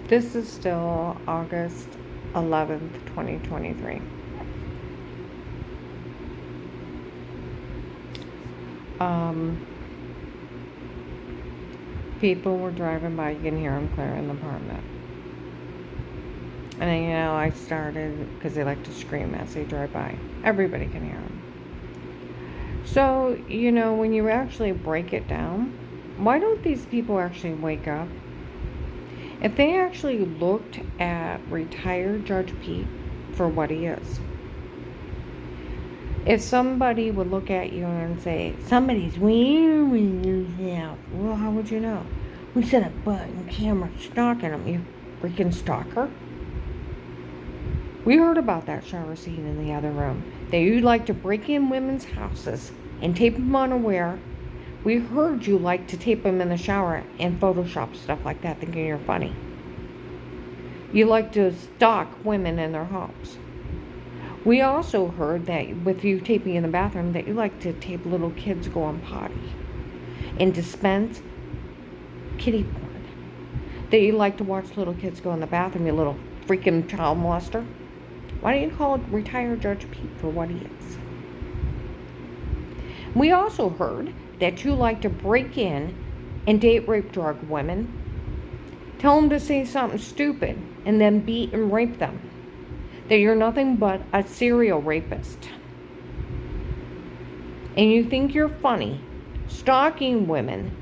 This is still August 11th, 2023. Um, People were driving by. You can hear them clearing the apartment. And then, I started, because they like to scream as they drive by. Everybody can hear them. So, when you actually break it down, why don't these people actually wake up? If they actually looked at retired Judge Pete for what he is, if somebody would look at you and say, somebody's wearing yourself, well, how would you know? We set a button camera stalking them, you freaking stalker. We heard about that shower scene in the other room, that you like to break in women's houses and tape them unaware. We heard you like to tape them in the shower and Photoshop stuff like that, thinking you're funny. You like to stalk women in their homes. We also heard that with you taping in the bathroom, that you like to tape little kids going potty and dispense kitty porn. That you like to watch little kids go in the bathroom, you little freaking child molester. Why don't you call retired Judge Pete for what he is? We also heard that you like to break in and date rape drug women, tell them to say something stupid, and then beat and rape them. That you're nothing but a serial rapist. And you think you're funny stalking women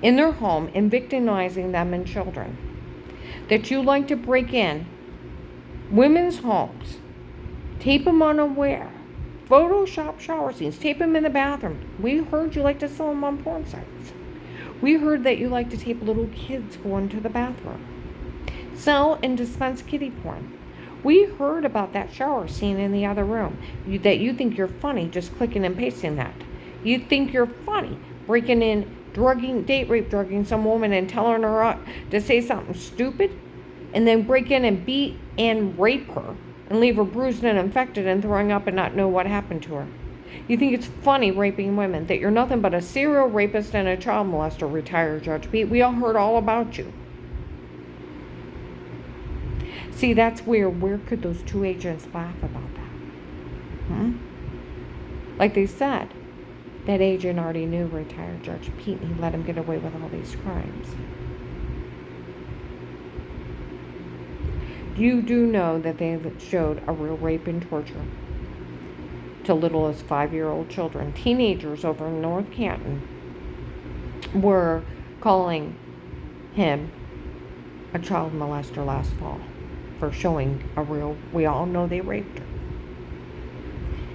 in their home and victimizing them and children. That you like to break in women's homes, tape them unaware, Photoshop shower scenes, tape them in the bathroom. We heard you like to sell them on porn sites. We heard that you like to tape little kids going to the bathroom, sell and dispense kitty porn. We heard about that shower scene in the other room, that you think you're funny just clicking and pasting that. You think you're funny breaking in, date rape drugging some woman and telling her to say something stupid, and then break in and beat and rape her and leave her bruised and infected and throwing up and not know what happened to her. You think it's funny raping women, that you're nothing but a serial rapist and a child molester, retired Judge Pete. We all heard all about you. See, that's where could those two agents laugh about that? Like they said, that agent already knew retired Judge Pete, and he let him get away with all these crimes. You do know that they showed a real rape and torture to little as 5-year-old children. Teenagers over in North Canton were calling him a child molester last fall for showing we all know they raped her.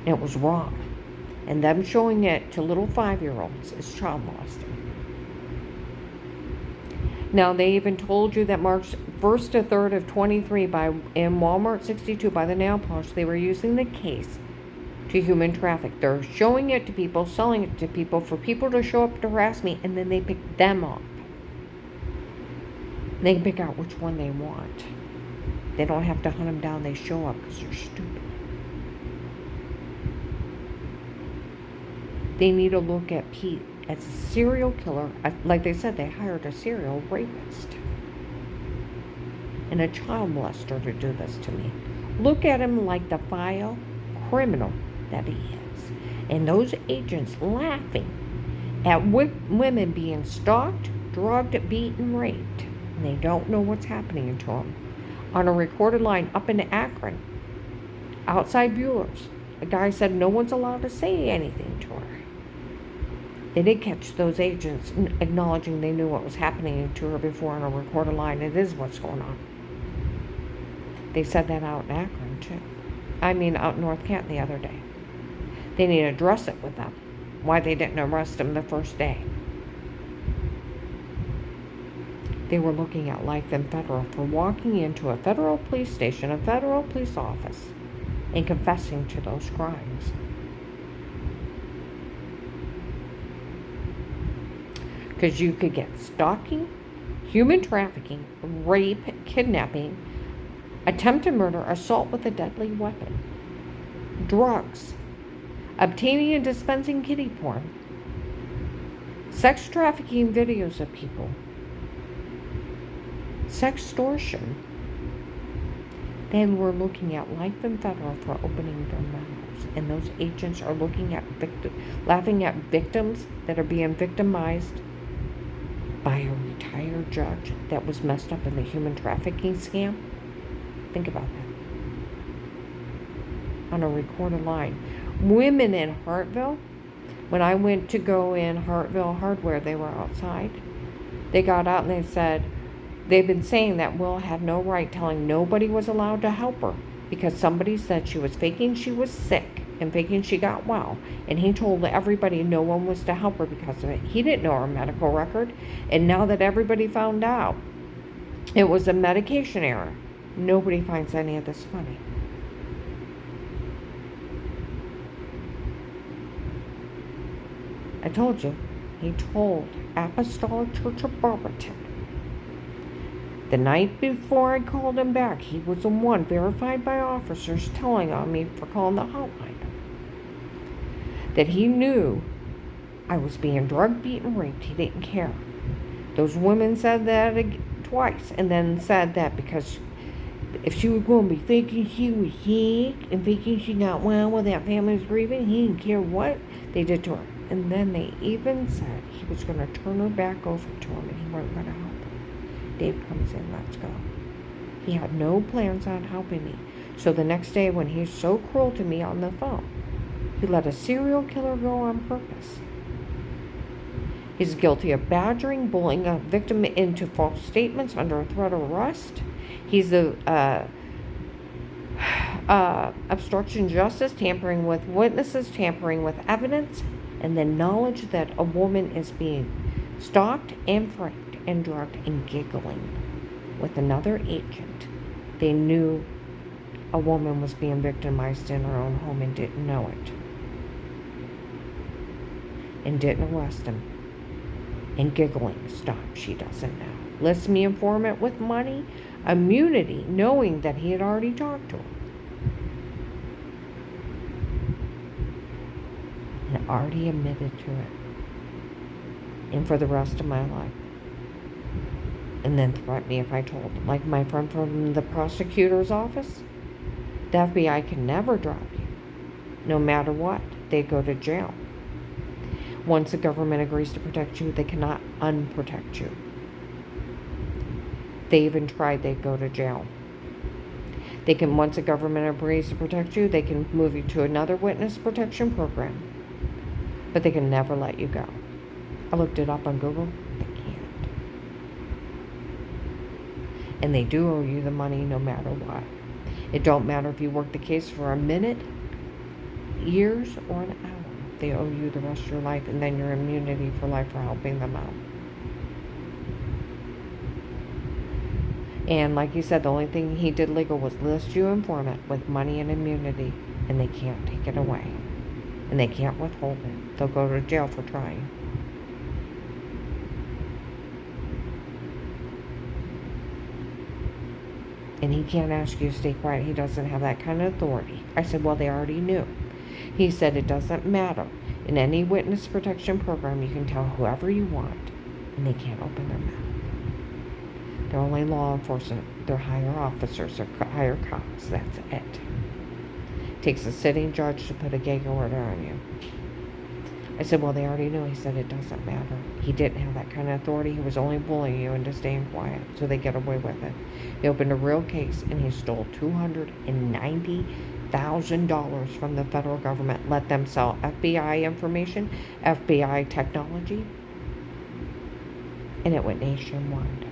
And it was wrong. And them showing it to little 5-year-olds is child molesting. Now, they even told you that March 1st to 3rd of 23 in Walmart 62 by the nail polish, they were using the case to human traffic. They're showing it to people, selling it to people, for people to show up to harass me, and then they pick them off. They can pick out which one they want. They don't have to hunt them down. They show up because they're stupid. They need to look at Pete as a serial killer. Like they said, they hired a serial rapist and a child molester to do this to me. Look at him like the vile criminal that he is. And those agents laughing at women being stalked, drugged, beaten, raped. And they don't know what's happening to them. On a recorded line up in Akron, outside Bueller's, a guy said no one's allowed to say anything to her. They did catch those agents acknowledging they knew what was happening to her before on a recorded line. It is what's going on. They said that out in Akron, too. Out in North Canton the other day. They need to address it with them. Why they didn't arrest him the first day. They were looking at life in federal for walking into a federal police station, a federal police office, and confessing to those crimes. Because you could get stalking, human trafficking, rape, kidnapping, attempted murder, assault with a deadly weapon, drugs, obtaining and dispensing kiddie porn, sex trafficking videos of people, Sextortion. They were looking at life and federal for opening their mouths. And those agents are looking at laughing at victims that are being victimized by a retired judge that was messed up in the human trafficking scam. Think about that. On a recorded line. Women in Hartville, when I went to go in Hartville Hardware, they were outside. They got out and they said, they've been saying that Will had no right telling nobody was allowed to help her because somebody said she was faking she was sick and faking she got well. And he told everybody no one was to help her because of it. He didn't know her medical record. And now that everybody found out it was a medication error, nobody finds any of this funny. I told you, he told Apostolic Church of Barberton. The night before I called him back, he was the one verified by officers telling on me for calling the hotline. That he knew I was being drugged, beaten, raped. He didn't care. Those women said that twice and then said that because if she was going to be thinking she was sick and thinking she got well while that family was grieving, he didn't care what they did to her. And then they even said he was going to turn her back over to him and he wasn't going to help her. Dave comes in, let's go. He had no plans on helping me. So the next day when he's so cruel to me on the phone, he let a serial killer go on purpose. He's guilty of badgering, bullying a victim into false statements under a threat of arrest. He's the obstruction of justice, tampering with witnesses, tampering with evidence, and the knowledge that a woman is being stalked and framed and drugged and giggling with another agent. They knew a woman was being victimized in her own home and didn't know it. And didn't arrest him. And giggling, stop, she doesn't know. Lists me informant with money, immunity, knowing that he had already talked to her. And already admitted to it. And for the rest of my life. And then threatened me if I told him. Like my friend from the prosecutor's office. The FBI can never drop you. No matter what. They go to jail. Once the government agrees to protect you, they cannot unprotect you. They even tried, they'd go to jail. They can, once the government agrees to protect you, they can move you to another witness protection program. But they can never let you go. I looked it up on Google. They can't. And they do owe you the money no matter what. It don't matter if you work the case for a minute, years, or an hour. They owe you the rest of your life, and then your immunity for life for helping them out. And like you said, the only thing he did legal was list you informant with money and immunity, and they can't take it away. And they can't withhold it. They'll go to jail for trying. And he can't ask you to stay quiet. He doesn't have that kind of authority. I said, well, they already knew. He said it doesn't matter. In any witness protection program, you can tell whoever you want, and they can't open their mouth. They're only law enforcement. They're higher officers or higher cops. That's it. It takes a sitting judge to put a gag order on you. I said, well, they already knew. He said it doesn't matter. He didn't have that kind of authority. He was only bullying you into staying quiet, so they get away with it. He opened a real case, and he stole $290,000 from the federal government. Let them sell FBI information, FBI technology, and it went nationwide.